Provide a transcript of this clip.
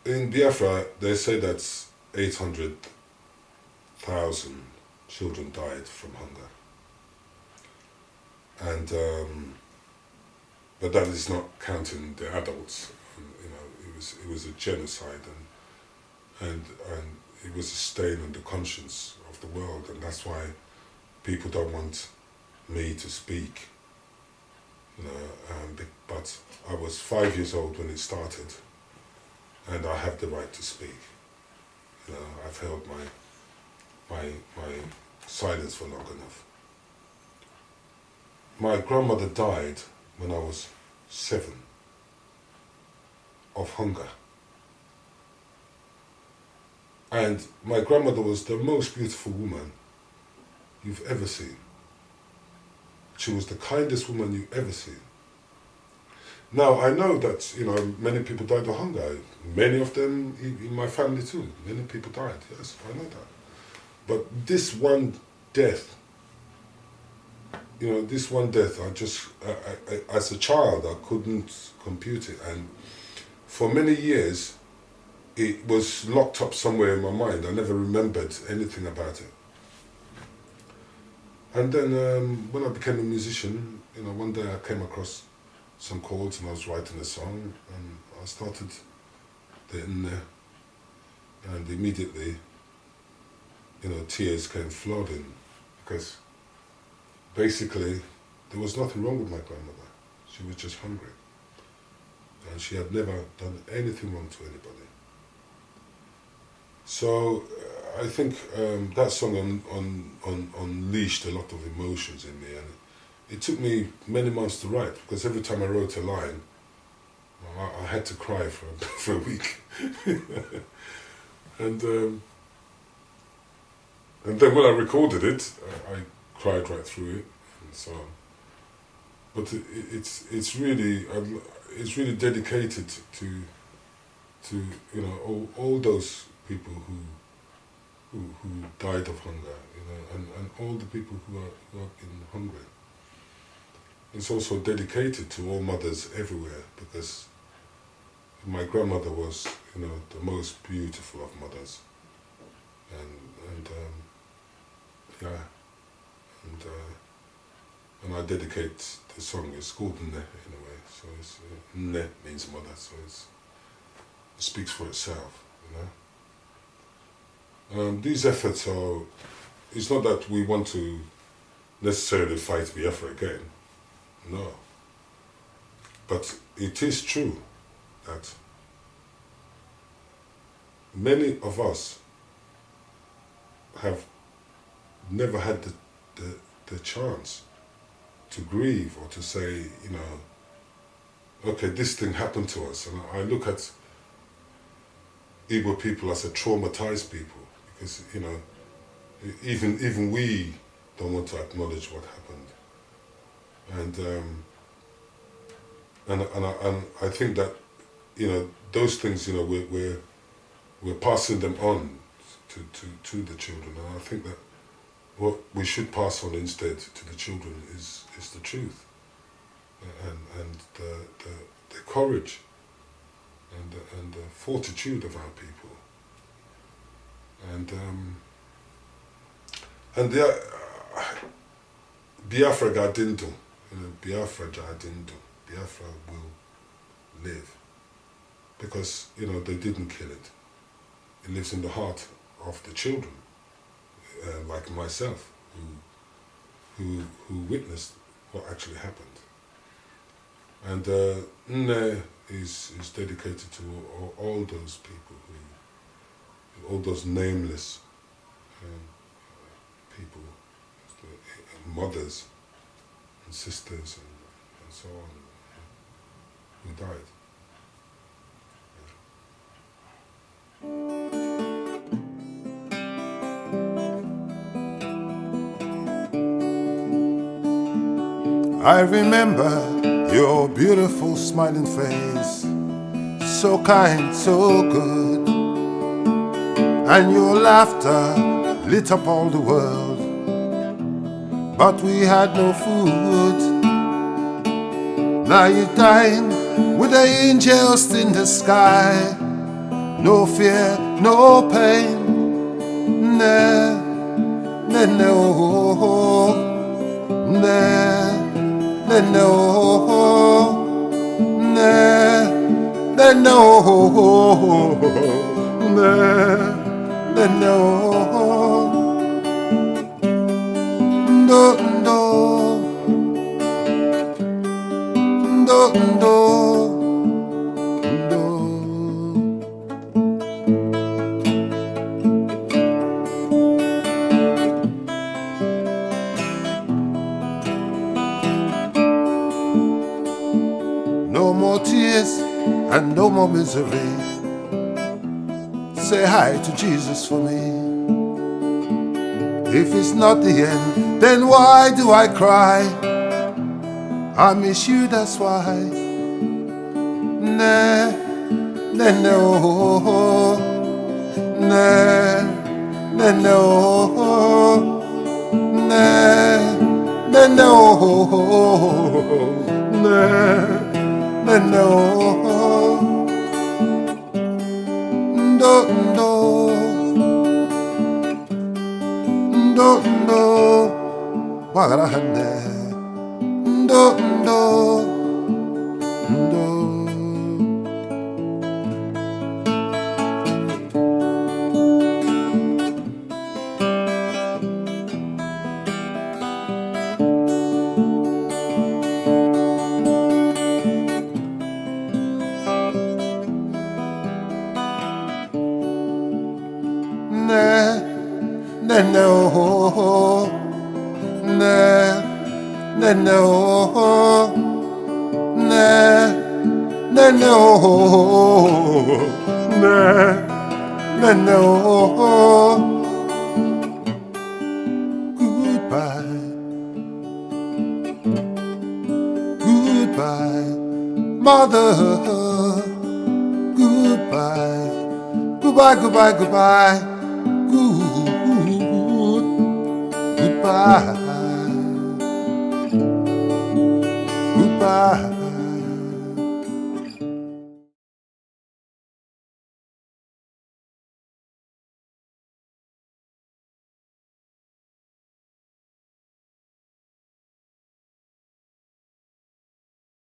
in Biafra, they say that 800,000 children died from hunger. And but that is not counting the adults. And, it was a genocide, and it was a stain on the conscience of the world, and that's why people don't want me to speak. But I was 5 years old when it started, and I have the right to speak. I've held my silence for long enough. My grandmother died when I was 7 of hunger. And my grandmother was the most beautiful woman you've ever seen. She was the kindest woman you've ever seen. Now, I know that, many people died of hunger. Many of them in my family too. Many people died, yes, I know that. But this one death, as a child, I couldn't compute it. And for many years, it was locked up somewhere in my mind. I never remembered anything about it. And then when I became a musician, one day I came across some chords and I was writing a song, and I started in there, and immediately, tears came flooding, because basically there was nothing wrong with my grandmother. She was just hungry, and she had never done anything wrong to anybody. So I think that song unleashed a lot of emotions in me, and it took me many months to write, because every time I wrote a line, I had to cry for a week. And then when I recorded it, I cried right through it, and so on. But it's really dedicated to all those people who died of hunger, and all the people who are in hunger. It's also dedicated to all mothers everywhere, because my grandmother was, the most beautiful of mothers, and I dedicate the song. It's called Nne in a way, so it's Nne means mother, so it speaks for itself, These efforts are. It's not that we want to necessarily fight Biafra again. No. But it is true that many of us have never had the chance to grieve or to say, okay, this thing happened to us. And I look at Igbo people as a traumatized people, because, even we don't want to acknowledge what happened. And I think that those things we're passing them on to the children, and I think that what we should pass on instead to the children is the truth, and the courage and the fortitude of our people, and the Biafra Gadindu. Biafra Jadindu, Biafra will live, because they didn't kill it. It lives in the heart of the children, like myself, who witnessed what actually happened. And Nne is dedicated to all those people, all those nameless people, mothers and sisters and so on, who died. I remember your beautiful smiling face, so kind, so good, and your laughter lit up all the world. But we had no food. Now you dine with the angels in the sky. no fear, no pain. Nah, nah, no, nah, nah, no, nah, nah, no, nah, nah, no, no, no, no, no, no. No more tears and no more misery. Say hi to Jesus for me. If it's not the end, then why do I cry? I miss you, that's why. Nah, nah, no, nah, nah, no, nah, nah, no, nah, nah, no, no, no, no, no, magarahande, no, no, no. Nah, nah, no, nah, nah, no, nah, nah, no, nah, nah, no. Goodbye, goodbye, mother. Goodbye, goodbye, goodbye, goodbye. Goodbye.